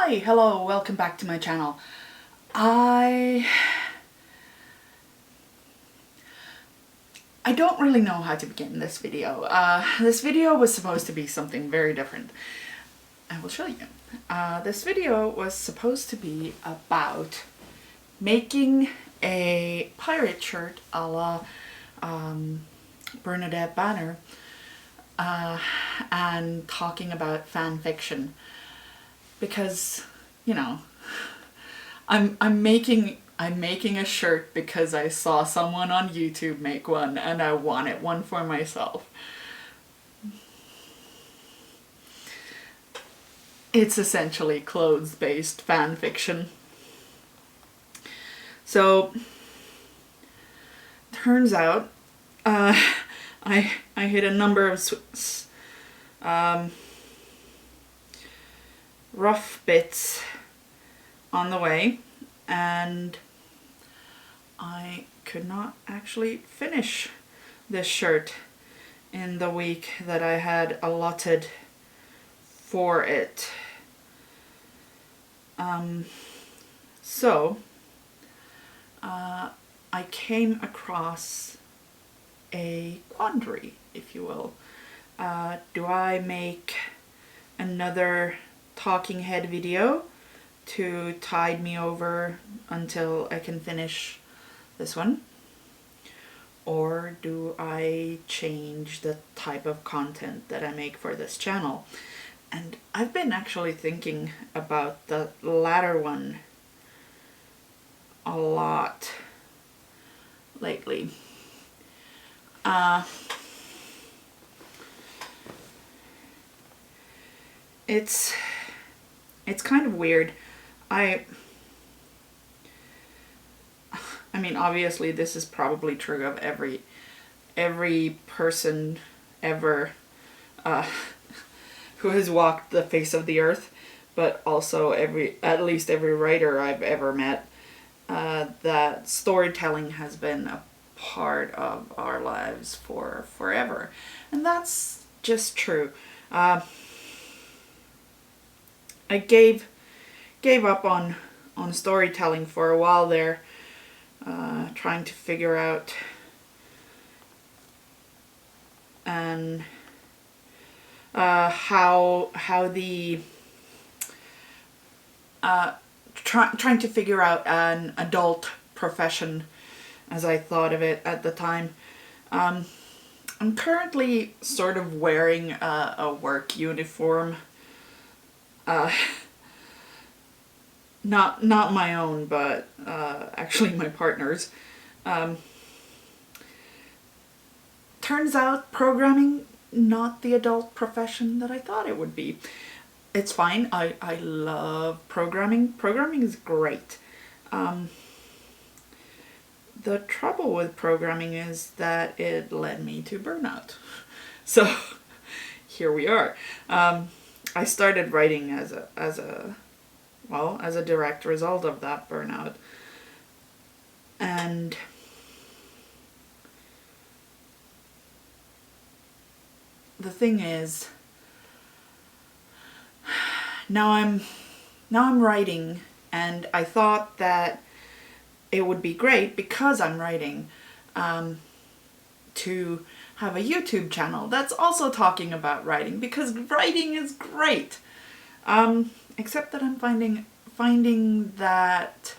Hi, hello, welcome back to my channel. I don't really know how to begin this video. This video was supposed to be something very different. I will show you. This video was supposed to be about making a pirate shirt a la Bernadette Banner and talking about fan fiction. Because, you know, I'm making a shirt because I saw someone on YouTube make one and I wanted one for myself. It's essentially clothes-based fan fiction. So, turns out, I hit a number of rough bits on the way, and I could not actually finish this shirt in the week that I had allotted for it. So I came across a quandary, if you will. Do I make another talking head video to tide me over until I can finish this one? Or do I change the type of content that I make for this channel? And I've been actually thinking about the latter one a lot lately. It's kind of weird. I mean, obviously this is probably true of every person ever who has walked the face of the earth, but also at least every writer I've ever met, that storytelling has been a part of our lives for forever. And that's just true. I gave up on storytelling for a while there, trying to figure out and trying to figure out an adult profession, as I thought of it at the time. I'm currently sort of wearing a work uniform. Not my own, but actually my partner's. Turns out programming, not the adult profession that I thought it would be. It's fine. I love programming. Programming is great. The trouble with programming is that it led me to burnout. So here we are. I started writing as a direct result of that burnout. And the thing is, now I'm writing, and I thought that it would be great, because I'm writing, to have a YouTube channel that's also talking about writing, because writing is great. Except that I'm finding that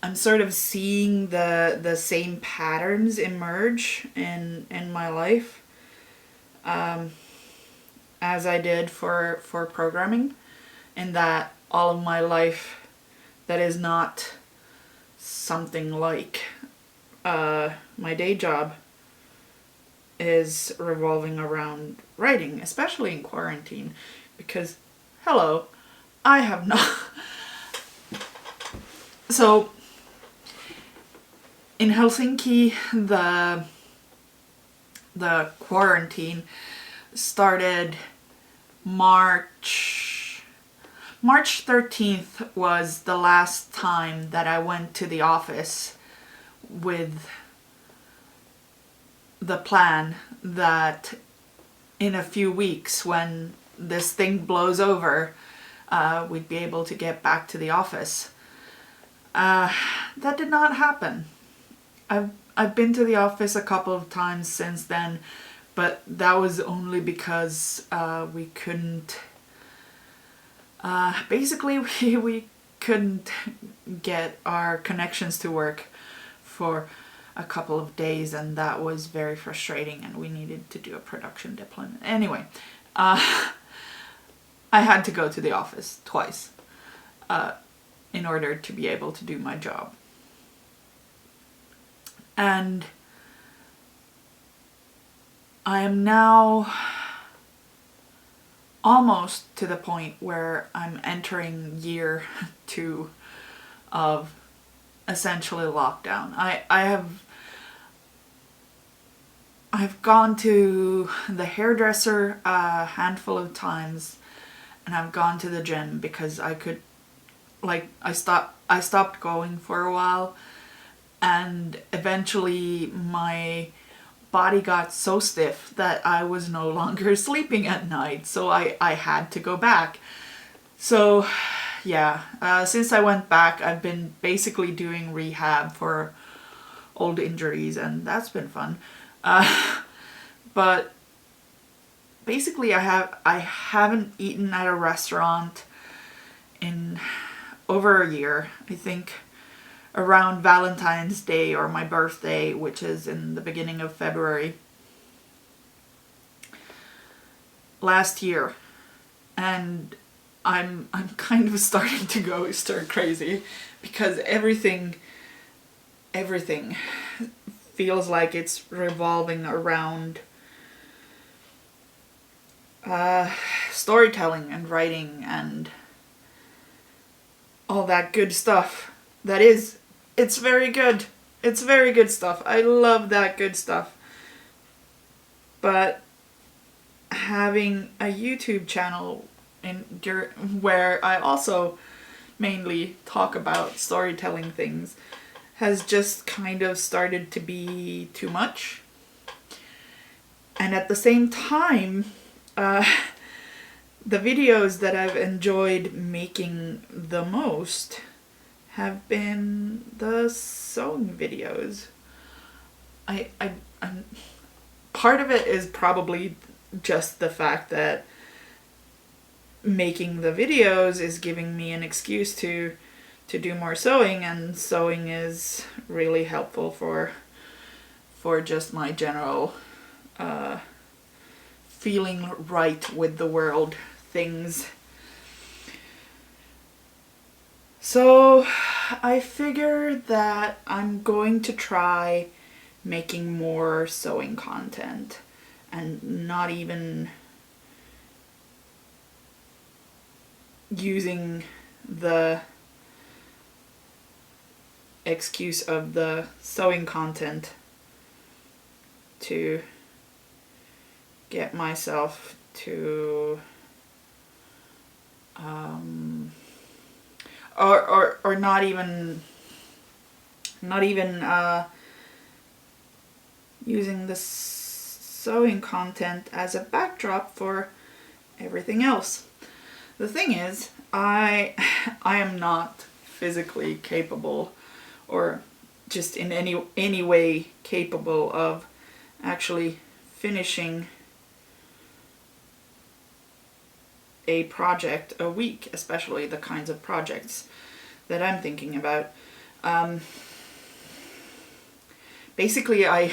I'm sort of seeing the same patterns emerge in my life, as I did for programming, in that all of my life that is not something like my day job is revolving around writing, especially in quarantine, because, hello, I have not... So, in Helsinki, the quarantine started March 13th was the last time that I went to the office with the plan that in a few weeks, when this thing blows over, we'd be able to get back to the office. That did not happen. I've been to the office a couple of times since then, but that was only because we couldn't. Basically, we couldn't get our connections to work for a couple of days, and that was very frustrating, and we needed to do a production deployment. Anyway, I had to go to the office twice in order to be able to do my job. And I am now almost to the point where I'm entering year 2 of essentially lockdown. I've gone to the hairdresser a handful of times, and I've gone to the gym because I could, like, I stopped going for a while, and eventually my body got so stiff that I was no longer sleeping at night, so I had to go back. So yeah, since I went back, I've been basically doing rehab for old injuries, and that's been fun. But basically I haven't eaten at a restaurant in over a year. I think around Valentine's Day or my birthday, which is in the beginning of February last year. And I'm kind of starting to go stir crazy because everything feels like it's revolving around storytelling and writing and all that good stuff. It's very good. It's very good stuff. I love that good stuff. But having a YouTube channel where I also mainly talk about storytelling things has just kind of started to be too much. And at the same time, the videos that I've enjoyed making the most have been the sewing videos. I'm part of it is probably just the fact that making the videos is giving me an excuse to do more sewing, and sewing is really helpful for just my general feeling right with the world things. So I figured that I'm going to try making more sewing content and not even using the excuse of the sewing content to get myself to or not even using the sewing content as a backdrop for everything else. The thing is, I am not physically capable or just in any way capable of actually finishing a project a week, especially the kinds of projects that I'm thinking about. Basically, I'm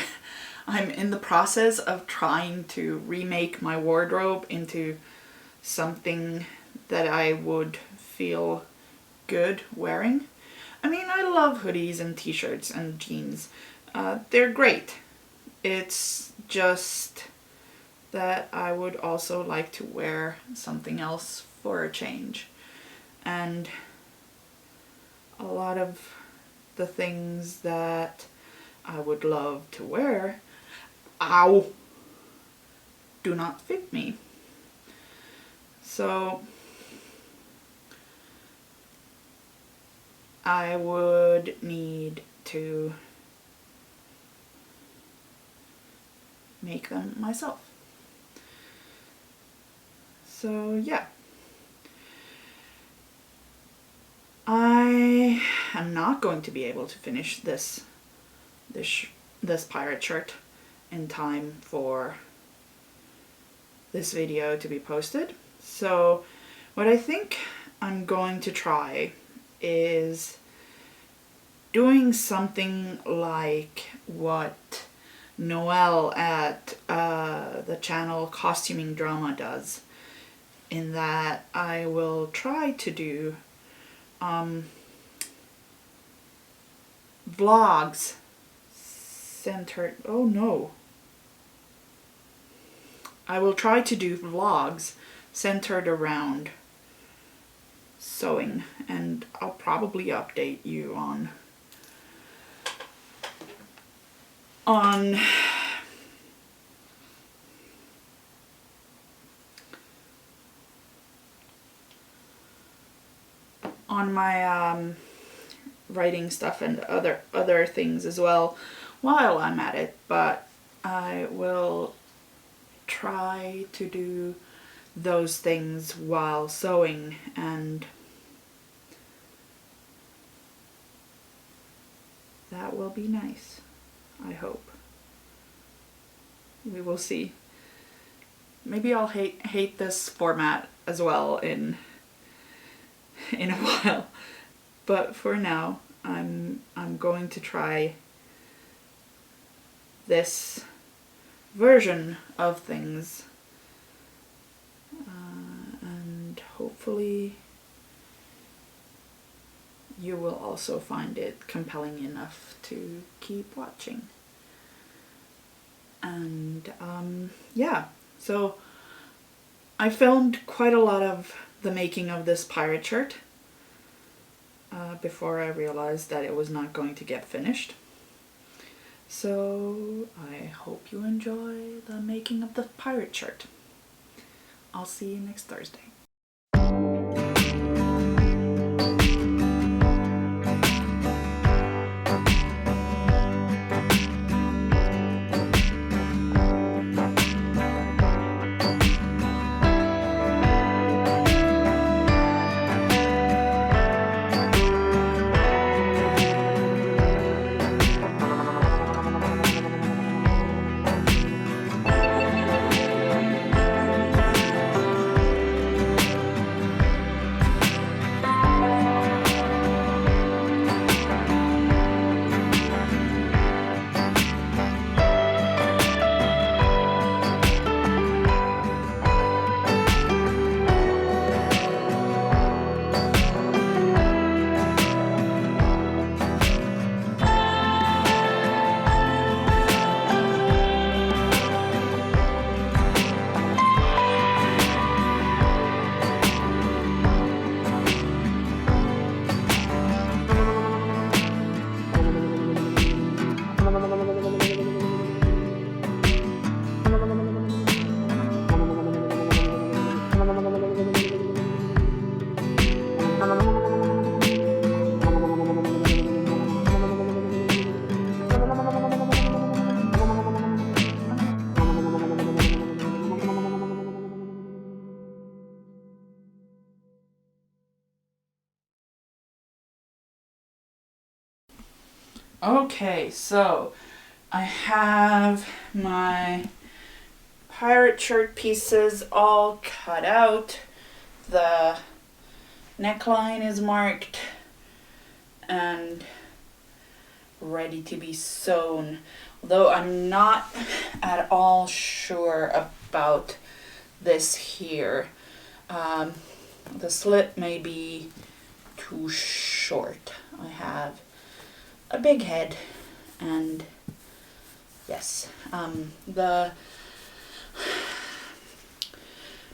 in the process of trying to remake my wardrobe into something that I would feel good wearing. I mean, I love hoodies and t-shirts and jeans. They're great. It's just that I would also like to wear something else for a change. And a lot of the things that I would love to wear, do not fit me. So I would need to make them myself. So yeah. am not going to be able to finish this pirate shirt in time for this video to be posted. So what I think I'm going to try is doing something like what Noelle at the channel Costuming Drama does, in that I will try to do vlogs centered, oh no, I will try to do vlogs centered around sewing, and I'll probably update you on my writing stuff and other things as well while I'm at it, but I will try to do those things while sewing, and that will be nice, I hope. We will see. Maybe I'll hate this format as well in a while, but for now I'm going to try this version of things, and hopefully you will also find it compelling enough to keep watching. And yeah, so I filmed quite a lot of the making of this pirate shirt before I realized that it was not going to get finished. So I hope you enjoy the making of the pirate shirt. I'll see you next Thursday. Okay, so I have my pirate shirt pieces all cut out. The neckline is marked and ready to be sewn. Although I'm not at all sure about this here. The slit may be too short. I have a big head, and yes, the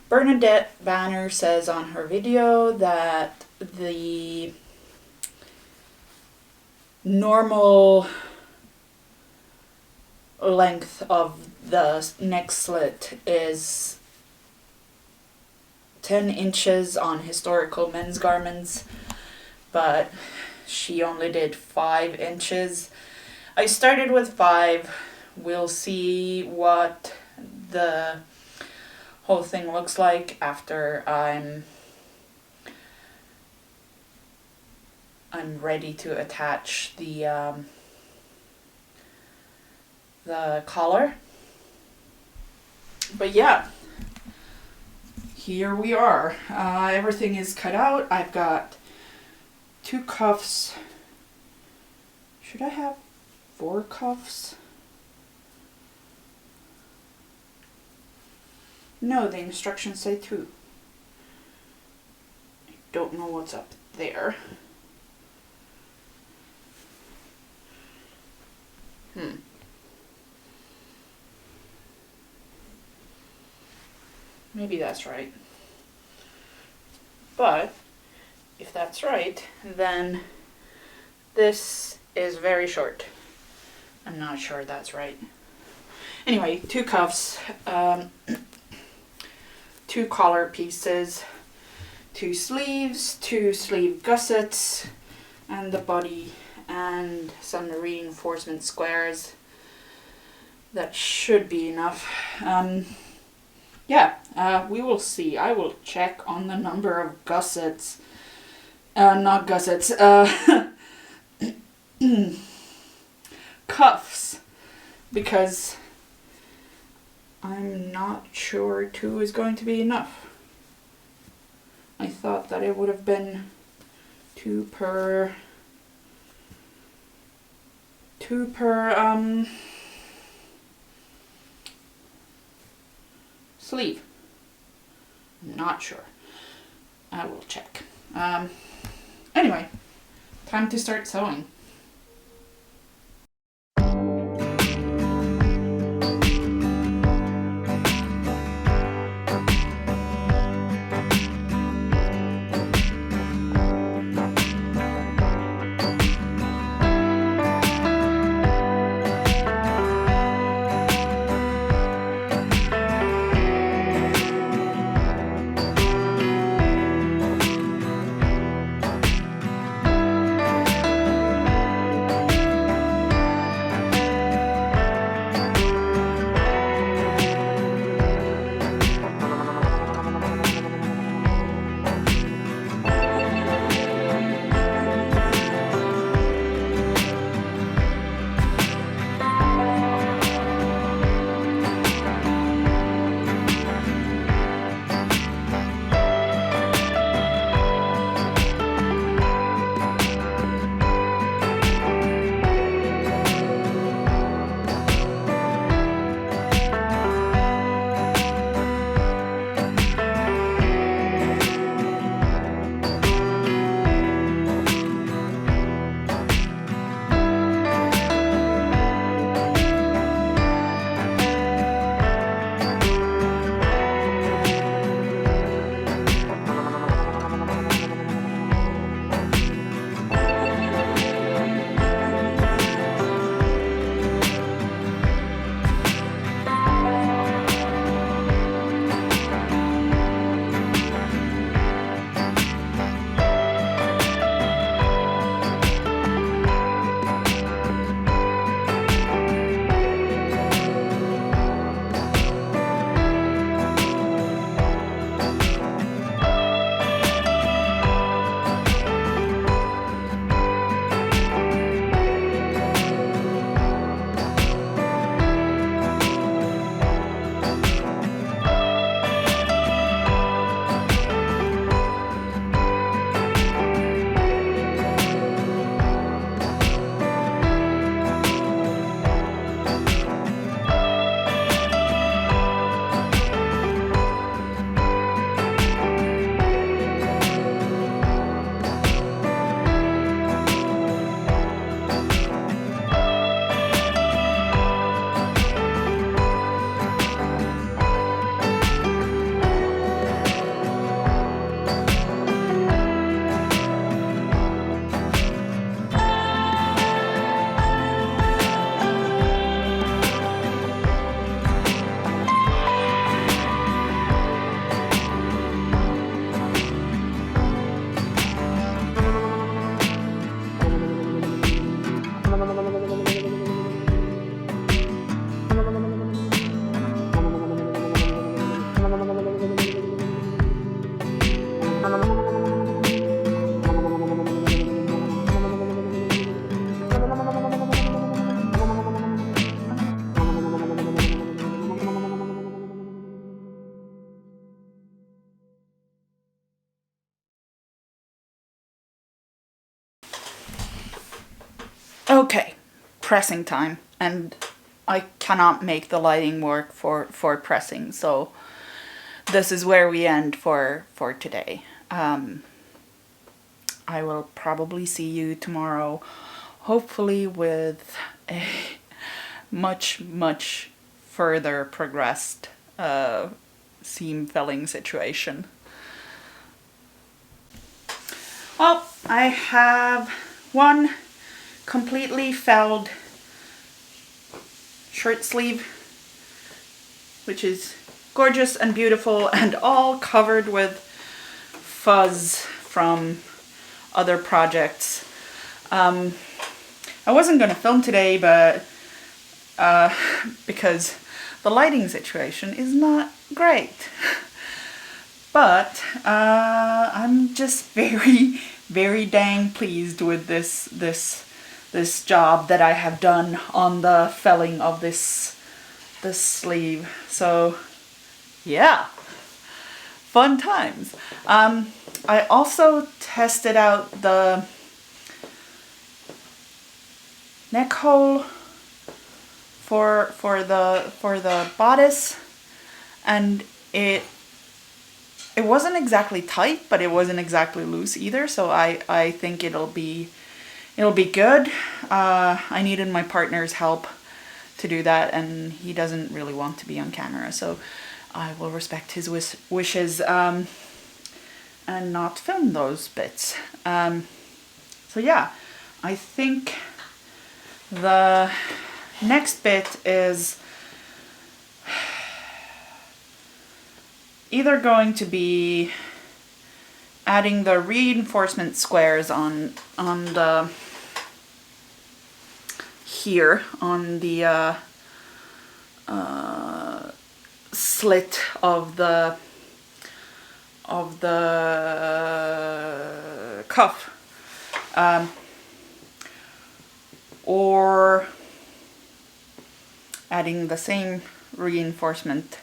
Bernadette Banner says on her video that the normal length of the neck slit is 10 inches on historical men's garments, but she only did 5 inches. I started with 5. We'll see what the whole thing looks like after I'm I'm ready to attach the collar. But yeah, here we are. Everything is cut out. I've got 2 cuffs. Should I have 4 cuffs? No, the instructions say 2. I don't know what's up there. Maybe that's right. But if that's right, then this is very short. I'm not sure that's right. Anyway, 2 cuffs, 2 collar pieces, 2 sleeves, 2 sleeve gussets, and the body, and some reinforcement squares. That should be enough. We will see. I will check on the number of gussets. Not gussets. Cuffs. Because I'm not sure 2 is going to be enough. I thought that it would have been 2 per sleeve. I'm not sure. I will check. Anyway, time to start sewing. Okay, pressing time, and I cannot make the lighting work for pressing, so this is where we end for today. I will probably see you tomorrow, hopefully with a much further progressed seam felling situation. Well, I have one completely felled shirt sleeve, which is gorgeous and beautiful and all covered with fuzz from other projects. I wasn't going to film today, but because the lighting situation is not great. But I'm just very dang pleased with this job that I have done on the felling of this sleeve. So yeah, fun times. I also tested out the neck hole for the bodice, and it wasn't exactly tight, but it wasn't exactly loose either, so I think it'll be good. I needed my partner's help to do that, and he doesn't really want to be on camera, so I will respect his wishes and not film those bits. So yeah, I think the next bit is either going to be adding the reinforcement squares on the here on the slit of the cuff, or adding the same reinforcement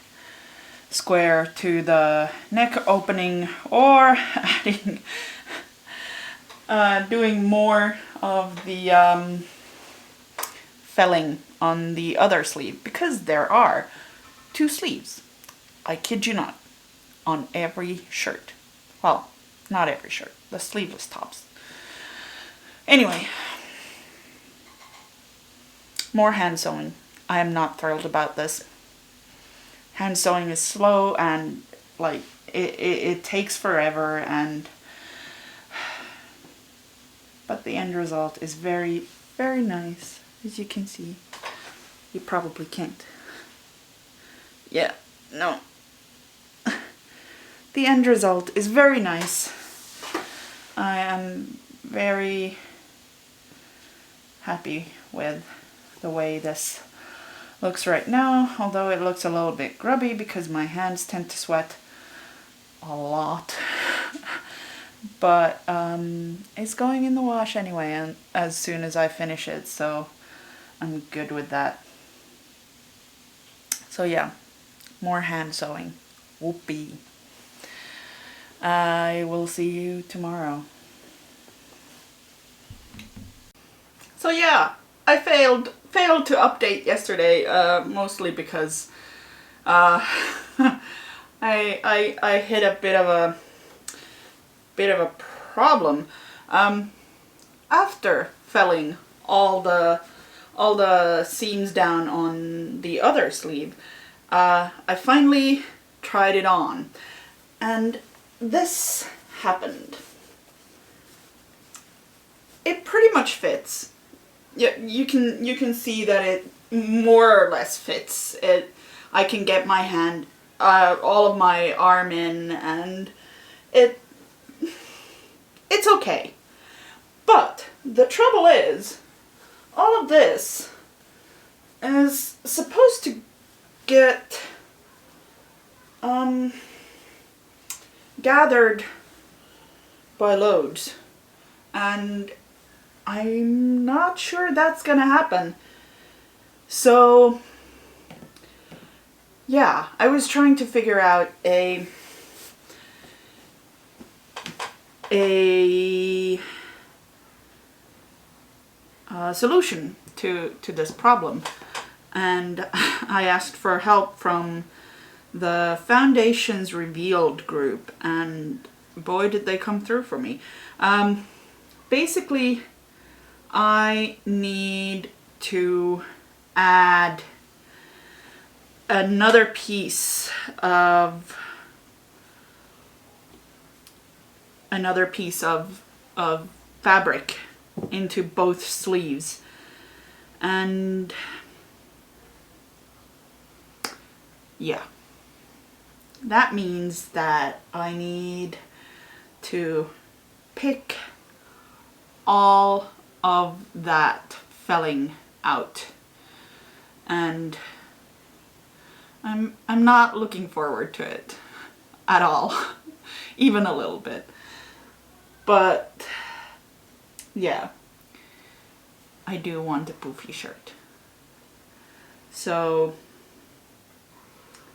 square to the neck opening, or adding doing more of the felling on the other sleeve, because there are 2 sleeves, I kid you not, on every shirt. Well, not every shirt, the sleeveless tops. Anyway, more hand sewing. I am not thrilled about this. Hand sewing is slow, and like it takes forever, but the end result is very nice, as you can see. You probably can't. Yeah, no. The end result is very nice. I am very happy with the way this looks right now, although it looks a little bit grubby because my hands tend to sweat a lot. But it's going in the wash anyway, and as soon as I finish it, so I'm good with that. So yeah, more hand sewing. Whoopee. I will see you tomorrow. So yeah, I failed to update yesterday, mostly because I hit a bit of a problem. After felling all the seams down on the other sleeve, I finally tried it on, and this happened. It pretty much fits. Yeah, you can see that it more or less fits. I can get my hand, all of my arm in, and it's okay. But the trouble is, all of this is supposed to get gathered by loads, and I'm not sure that's gonna happen. So yeah, I was trying to figure out a solution to this problem. And I asked for help from the Foundations Revealed group, and boy did they come through for me. Basically, I need to add another piece of fabric into both sleeves, and yeah, that means that I need to pick all of that felling out, and I'm not looking forward to it at all, even a little bit. But yeah, I do want a poofy shirt. So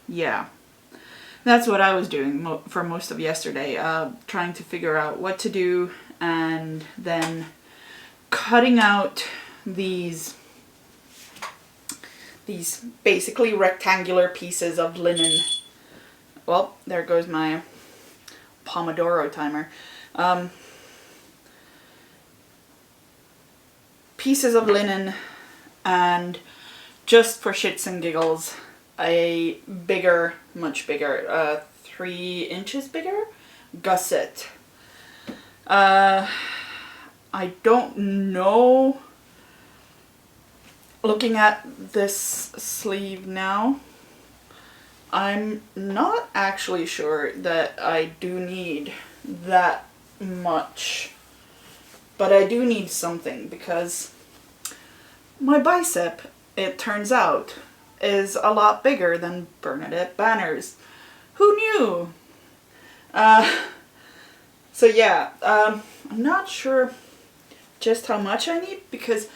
yeah, that's what I was doing for most of yesterday, trying to figure out what to do, and then cutting out these basically rectangular pieces of linen. Well, there goes my Pomodoro timer. Pieces of linen, and just for shits and giggles, a bigger, much bigger, 3 inches bigger gusset. I don't know, looking at this sleeve now, I'm not actually sure that I do need that much, but I do need something, because my bicep, it turns out, is a lot bigger than Bernadette Banner's. Who knew? So yeah, I'm not sure just how much I need, because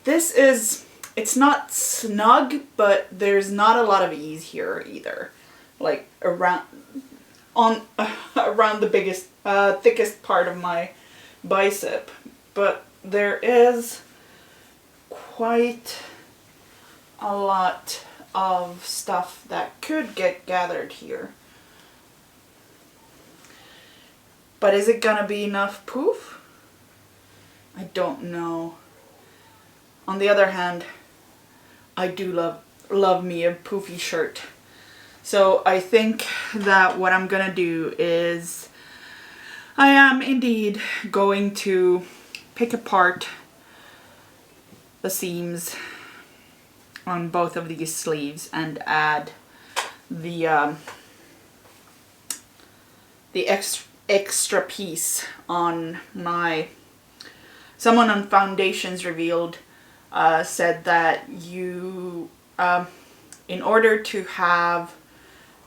this is, it's not snug, but there's not a lot of ease here either. Like around the biggest, thickest part of my bicep, but there is quite a lot of stuff that could get gathered here. But is it gonna be enough poof? I don't know. On the other hand, I do love me a poofy shirt. So I think that what I'm gonna do is I am indeed going to pick apart the seams on both of these sleeves and add the extra piece on my, someone on Foundations Revealed said that you, in order to have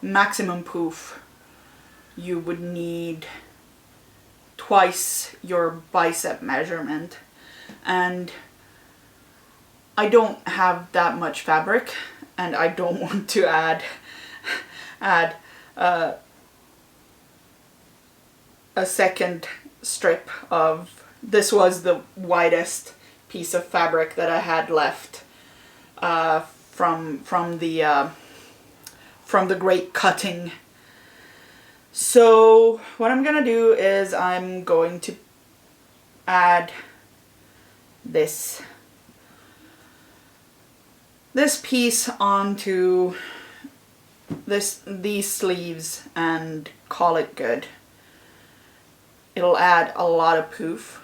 maximum poof, you would need twice your bicep measurement, and I don't have that much fabric, and I don't want to add a second strip of, this was the widest piece of fabric that I had left from the great cutting. So what I'm gonna do is I'm going to add this piece onto these sleeves and call it good. It'll add a lot of poof,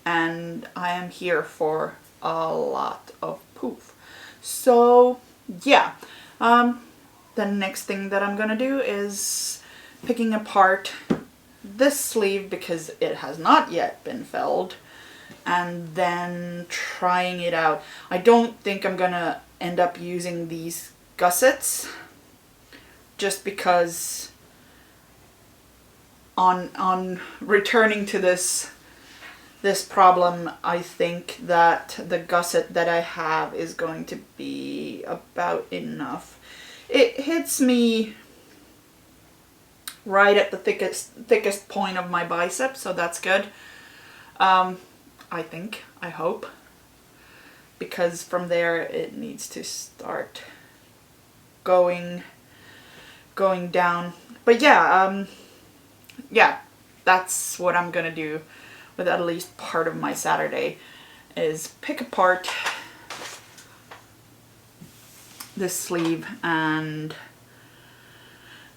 and I am here for a lot of poof. So yeah, the next thing that I'm gonna do is picking apart this sleeve, because it has not yet been felled, and then trying it out. I don't think I'm gonna end up using these gussets, just because on returning to this problem, I think that the gusset that I have is going to be about enough. It hits me right at the thickest point of my bicep, so that's good. I think, I hope. because from there it needs to start going down. But yeah, that's what I'm gonna do with at least part of my Saturday, is pick apart this sleeve and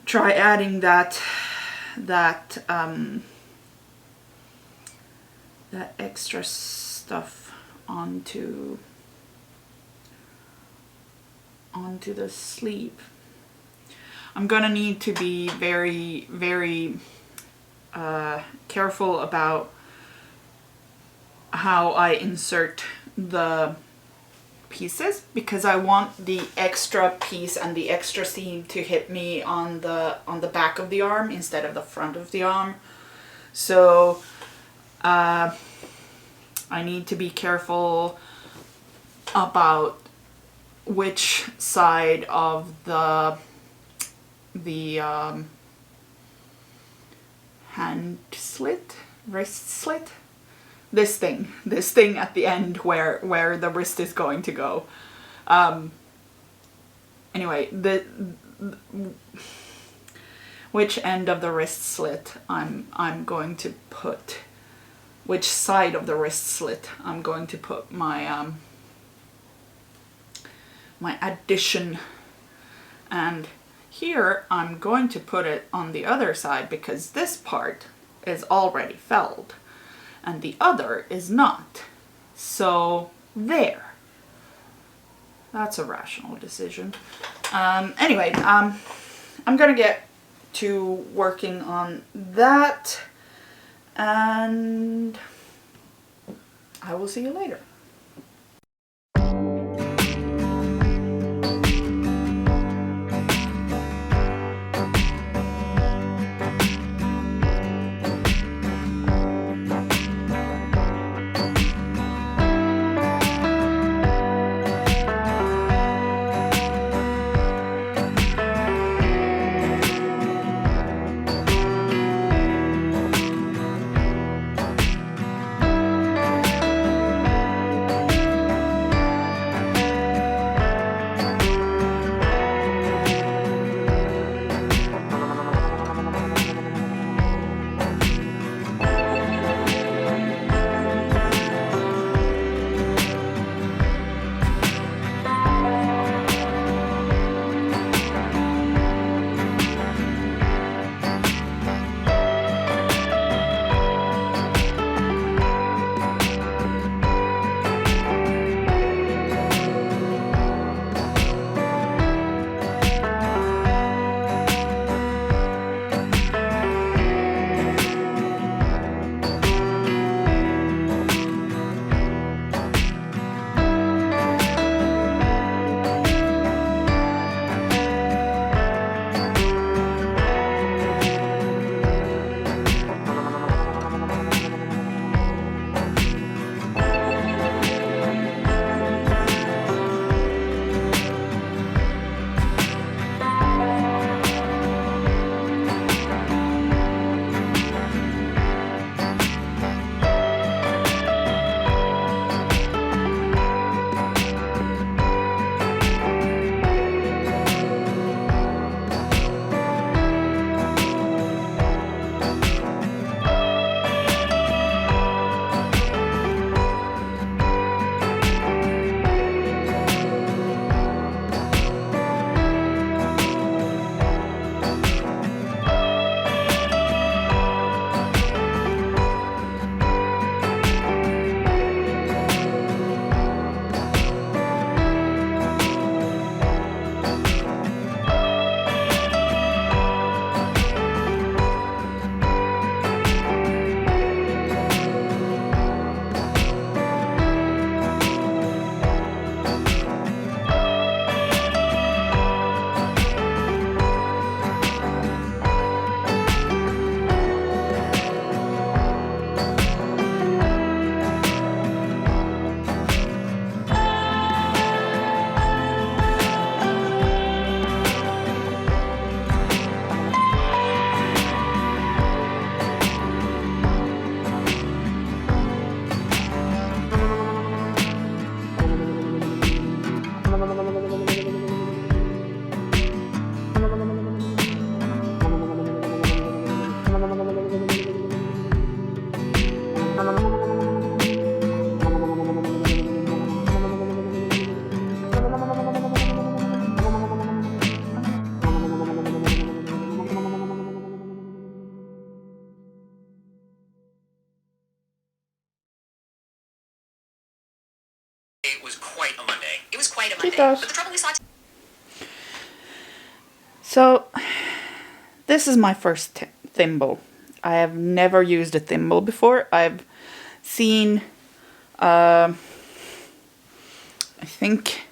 try adding that extra stuff onto the sleeve. I'm gonna need to be very, very careful about how I insert the pieces, because I want the extra piece and the extra seam to hit me on the back of the arm instead of the front of the arm. So I need to be careful about which side of the hand slit, wrist slit, this thing at the end where the wrist is going to go. Anyway, which end of the wrist slit I'm going to put, which side of the wrist slit I'm going to put my my addition. And here I'm going to put it on the other side because this part is already felled and the other is not. So there. That's a rational decision. Anyway, I'm gonna get to working on that, and I will see you later. It was quite a Monday. It was quite a It Monday. does. But the trouble we saw. So, this is my first thimble. I have never used a thimble before. I've seen, I think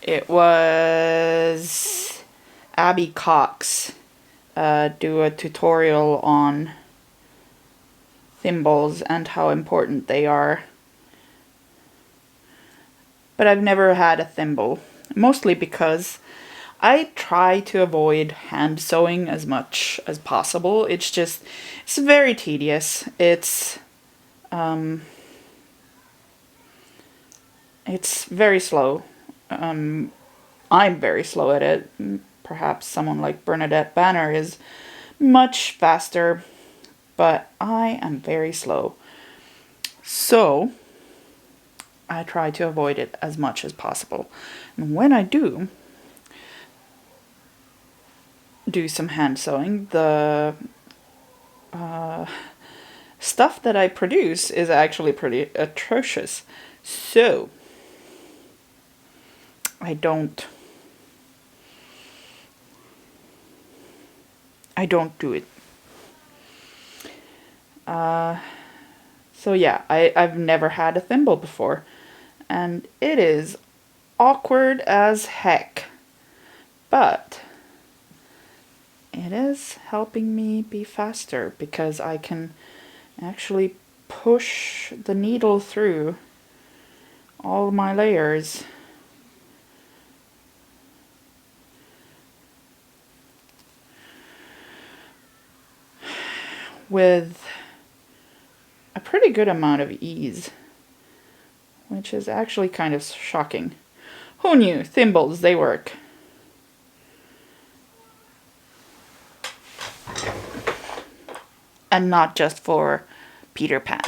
it was Abby Cox do a tutorial on thimbles and how important they are. But I've never had a thimble, mostly because I try to avoid hand sewing as much as possible. It's very tedious. It's very slow. I'm very slow at it. Perhaps someone like Bernadette Banner is much faster, but I am very slow. So, I try to avoid it as much as possible. And when I do some hand sewing, the stuff that I produce is actually pretty atrocious. So, I don't do it. So yeah, I've never had a thimble before, and it is awkward as heck, but it is helping me be faster because I can actually push the needle through all my layers with a pretty good amount of ease, which is actually kind of shocking. Who knew thimbles, they work? And not just for Peter Pan.